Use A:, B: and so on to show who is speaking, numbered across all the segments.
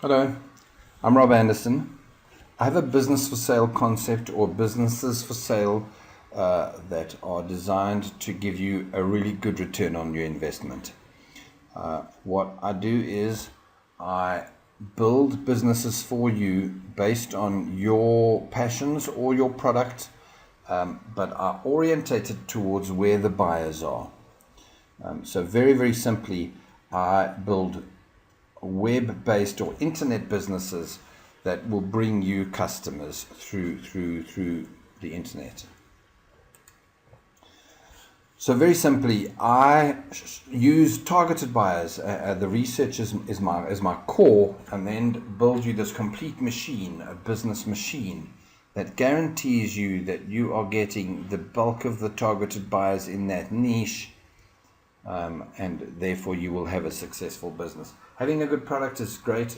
A: Hello, I'm Rob Anderson. I have a business for sale concept or businesses for sale that are designed to give you a really good return on your investment. What I do is I build businesses for you based on your passions or your product, but are orientated towards where the buyers are. So very, very simply, I build web-based or internet businesses that will bring you customers through the internet. So very simply, I use targeted buyers. The research is my core, and then build you this complete machine, a business machine that guarantees you that you are getting the bulk of the targeted buyers in that niche. And therefore you will have a successful business. Having a good product is great,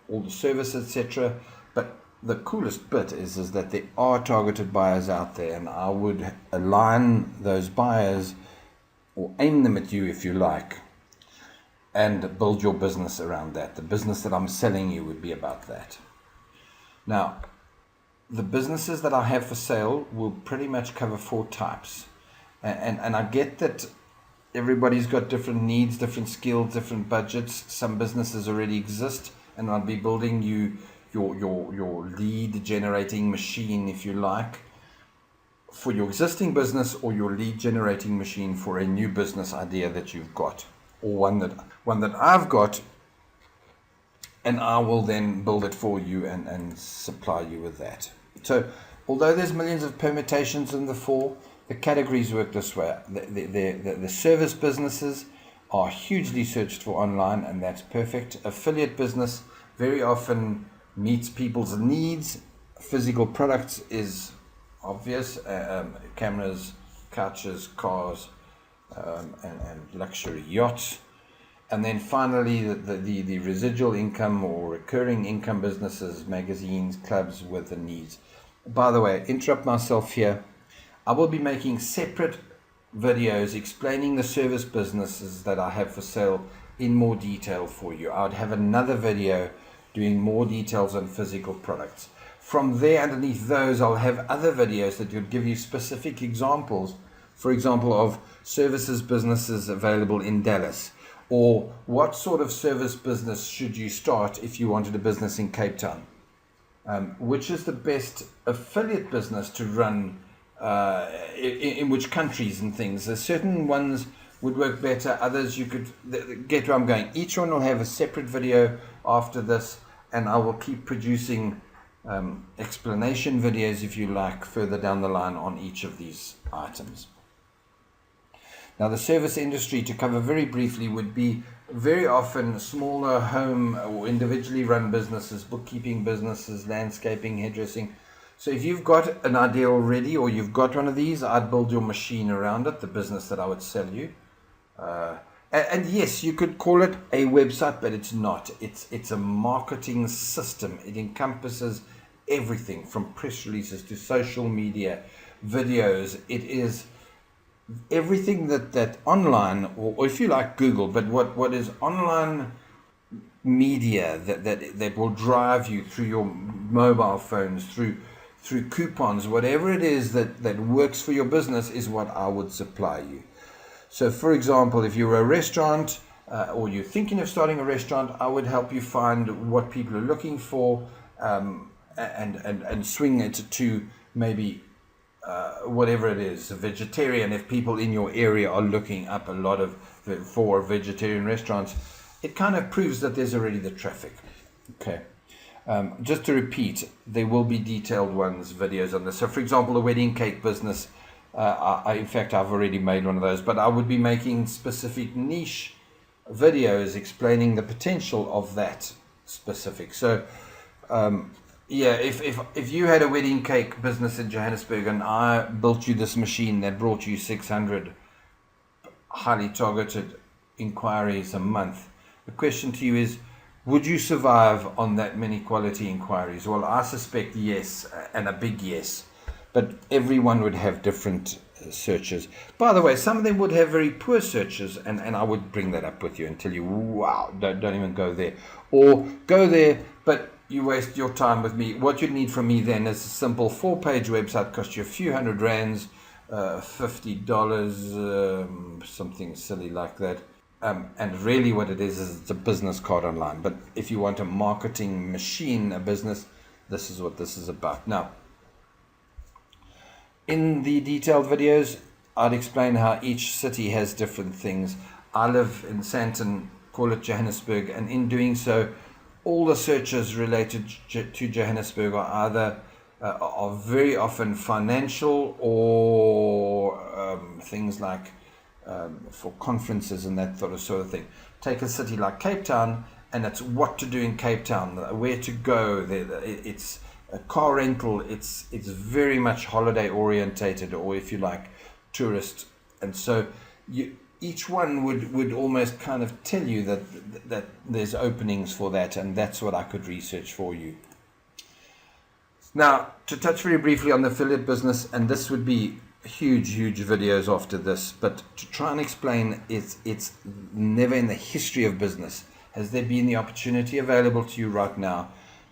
A: all the service, etc. But the coolest bit is that there are targeted buyers out there, and I would align those buyers or aim them at you if you like, and build your business around that. The business that I'm selling you would be about that. Now, the businesses that I have for sale will pretty much cover 4 types. And I get that everybody's got different needs, different skills, different budgets. Some businesses already exist, and I'll be building you your lead generating machine, if you like, for your existing business, or your lead generating machine for a new business idea that you've got, or one that I've got, and I will then build it for you and supply you with that. So although there's millions of permutations in the 4, the categories work this way. The service businesses are hugely searched for online, and that's perfect. Affiliate business very often meets people's needs. Physical products is obvious. Cameras, couches, cars, and luxury yachts. And then finally, the residual income or recurring income businesses, magazines, clubs with the needs. By the way, interrupt myself here. I will be making separate videos explaining the service businesses that I have for sale in more detail for you. I would have another video doing more details on physical products. From there, underneath those, I'll have other videos that will give you specific examples, for example, of services businesses available in Dallas, or what sort of service business should you start if you wanted a business in Cape Town. Which is the best affiliate business to run in which countries and things. There's certain ones would work better, others you could get where I'm going. Each one will have a separate video after this, and I will keep producing explanation videos, if you like, further down the line on each of these items. Now, the service industry, to cover very briefly, would be very often smaller home or individually run businesses, bookkeeping businesses, landscaping, hairdressing. So if you've got an idea already, or you've got one of these, I'd build your machine around it, the business that I would sell you. And yes, you could call it a website, but it's not. It's a marketing system. It encompasses everything from press releases to social media, videos. It is everything that online, or if you like Google, but what is online media that will drive you through your mobile phones, through coupons, whatever it is that works for your business is what I would supply you. So for example, if you're a restaurant or you're thinking of starting a restaurant, I would help you find what people are looking for, and swing it to maybe whatever it is, a vegetarian. If people in your area are looking up a lot for vegetarian restaurants, it kind of proves that there's already the traffic. Okay. Just to repeat, there will be detailed videos on this. So for example, a wedding cake business, in fact, I've already made one of those, but I would be making specific niche videos explaining the potential of that specific. So, yeah, if you had a wedding cake business in Johannesburg and I built you this machine that brought you 600 highly targeted inquiries a month, the question to you is, would you survive on that many quality inquiries? Well, I suspect yes, and a big yes. But everyone would have different searches. By the way, some of them would have very poor searches, and I would bring that up with you and tell you, wow, don't even go there. Or go there, but you waste your time with me. What you'd need from me then is a simple 4-page website, cost you a few $100, $50, something silly like that. And really what it is it's a business card online. But if you want a marketing machine, a business, this is what this is about. Now, in the detailed videos, I'd explain how each city has different things. I live in Sandton, call it Johannesburg, and in doing so, all the searches related to Johannesburg are either are very often financial or things like for conferences and that sort of thing. Take a city like Cape Town, and it's what to do in Cape Town, where to go. It's a car rental. It's very much holiday orientated, or if you like, tourist. And so each one would almost kind of tell you that there's openings for that, and that's what I could research for you. Now, to touch very briefly on the affiliate business, and this would be huge videos after this, but to try and explain, it's never in the history of business has there been the opportunity available to you right now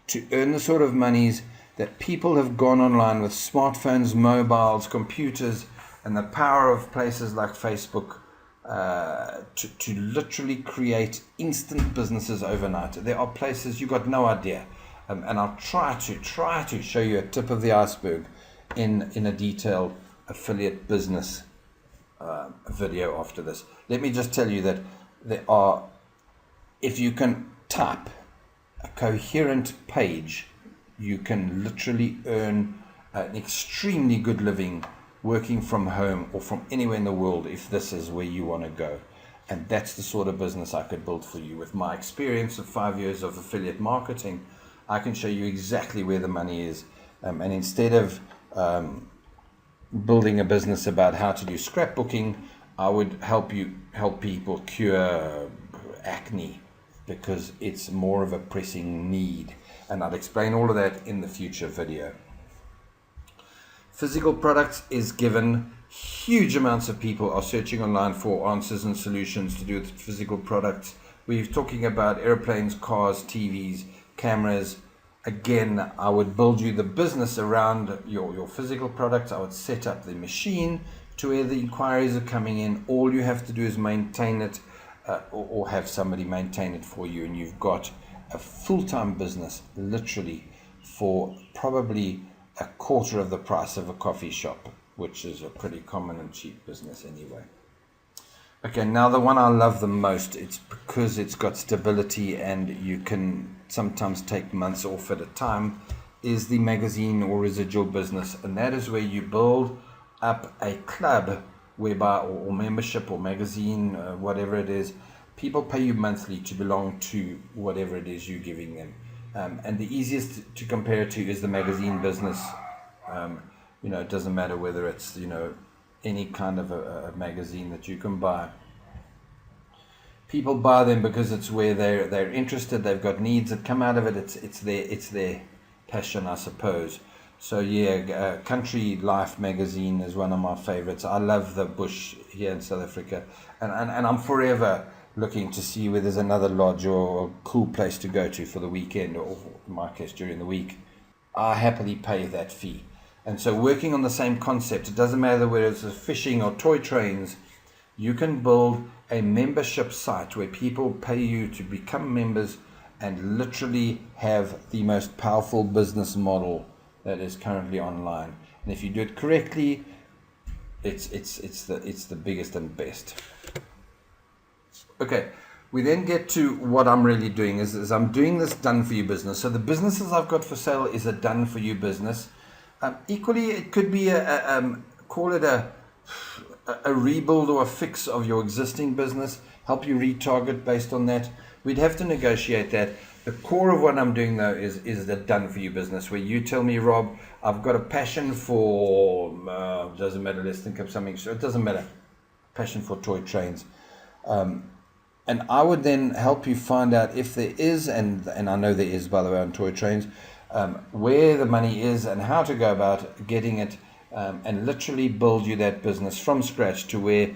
A: to earn the sort of monies that people have gone online with smartphones, mobiles, computers, and the power of places like Facebook to literally create instant businesses overnight. There are places you got no idea, and I'll try to show you a tip of the iceberg in a detailed affiliate business video after this. Let me just tell you that there are, if you can type a coherent page, you can literally earn an extremely good living working from home or from anywhere in the world if this is where you want to go. And that's the sort of business I could build for you. With my experience of 5 years of affiliate marketing, I can show you exactly where the money is. And instead of building a business about how to do scrapbooking, I would help people cure acne, because it's more of a pressing need. And I'll explain all of that in the future video. Physical products is given. Huge amounts of people are searching online for answers and solutions to do with physical products. We're talking about airplanes, cars, TVs, cameras. Again, I would build you the business around your physical products. I would set up the machine to where the inquiries are coming in. All you have to do is maintain it or have somebody maintain it for you, and you've got a full-time business literally for probably a quarter of the price of a coffee shop, which is a pretty common and cheap business anyway. Okay, now the one I love the most, it's because it's got stability and you can sometimes take months off at a time, is the magazine or residual business. And that is where you build up a club whereby, or membership or magazine, whatever it is, people pay you monthly to belong to whatever it is you're giving them. And the easiest to compare it to is the magazine business. It doesn't matter whether it's, any kind of a magazine that you can buy. People buy them because it's where they're interested. They've got needs that come out of it. It's their passion, I suppose. So yeah, Country Life magazine is one of my favorites. I love the bush here in South Africa, and I'm forever looking to see where there's another lodge or a cool place to go to for the weekend, or in my case during the week. I happily pay that fee. And so working on the same concept, it doesn't matter whether it's fishing or toy trains, you can build a membership site where people pay you to become members and literally have the most powerful business model that is currently online. And if you do it correctly, it's the biggest and best. Okay, we then get to what I'm really doing is I'm doing this done for you business. So the businesses I've got for sale is a done for you business. Equally, it could be call it a rebuild or a fix of your existing business, help you retarget based on that. We'd have to negotiate that. The core of what I'm doing though is the done for you business, where you tell me, Rob, I've got a passion for, doesn't matter, let's think of something, so it doesn't matter, passion for toy trains. And I would then help you find out if there is, and I know there is, by the way, on toy trains, where the money is and how to go about getting it and literally build you that business from scratch to where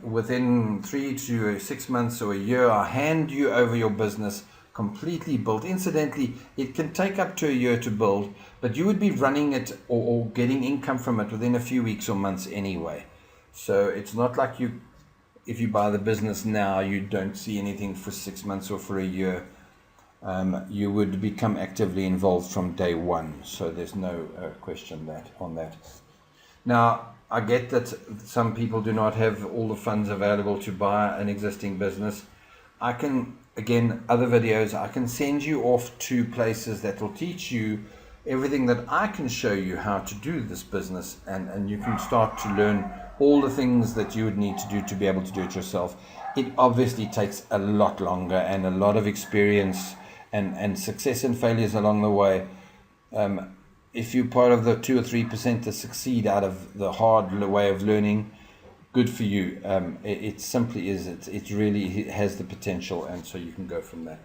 A: within 3 to 6 months or a year, I hand you over your business completely built. Incidentally, it can take up to a year to build, but you would be running it or getting income from it within a few weeks or months anyway. So it's not like if you buy the business now, you don't see anything for 6 months or for a year. You would become actively involved from day one. So there's no question on that. Now, I get that some people do not have all the funds available to buy an existing business. I can, again, other videos, I can send you off to places that will teach you everything that I can show you how to do this business, and you can start to learn all the things that you would need to do to be able to do it yourself. It obviously takes a lot longer and a lot of experience and success and failures along the way. If you're part of the 2 or 3% that succeed out of the hard way of learning, good for you. It simply is. It really has the potential, and so you can go from there.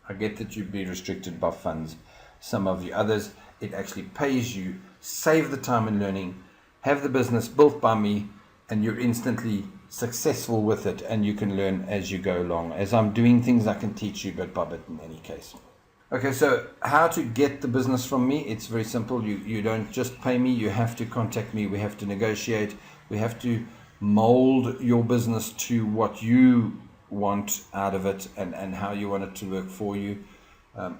A: I get that you'd be restricted by funds. Some of you others, it actually pays you. Save the time in learning. Have the business built by me, and you're instantly successful with it, and you can learn as you go along. As I'm doing things, I can teach you bit by bit in any case. Okay, so how to get the business from me? It's very simple. You don't just pay me. You have to contact me. We have to negotiate. We have to mold your business to what you want out of it and how you want it to work for you.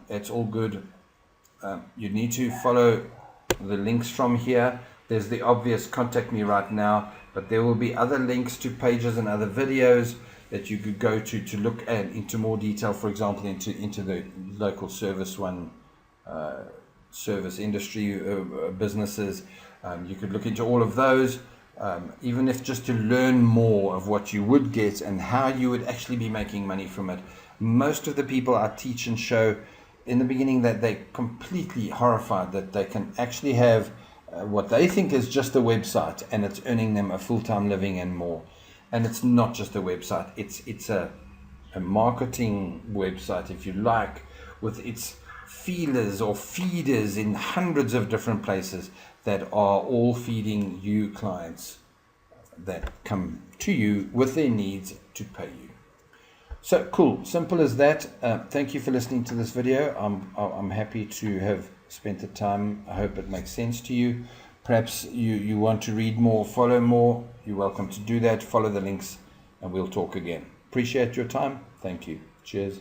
A: It's all good. You need to follow the links from here. There's the obvious contact me right now, but there will be other links to pages and other videos that you could go to look at into more detail, for example, into the local service industry businesses. You could look into all of those, even if just to learn more of what you would get and how you would actually be making money from it. Most of the people I teach and show in the beginning that they're completely horrified that they can actually have what they think is just a website and it's earning them a full-time living and more. And it's not just a website, it's a marketing website, if you like, with its feelers or feeders in hundreds of different places that are all feeding you clients that come to you with their needs to pay you. So cool, simple as that. Thank you for listening to this video. I'm happy to have spent the time. I hope it makes sense to you. Perhaps you want to read more, follow more. You're welcome to do that. Follow the links and we'll talk again. Appreciate your time. Thank you. Cheers.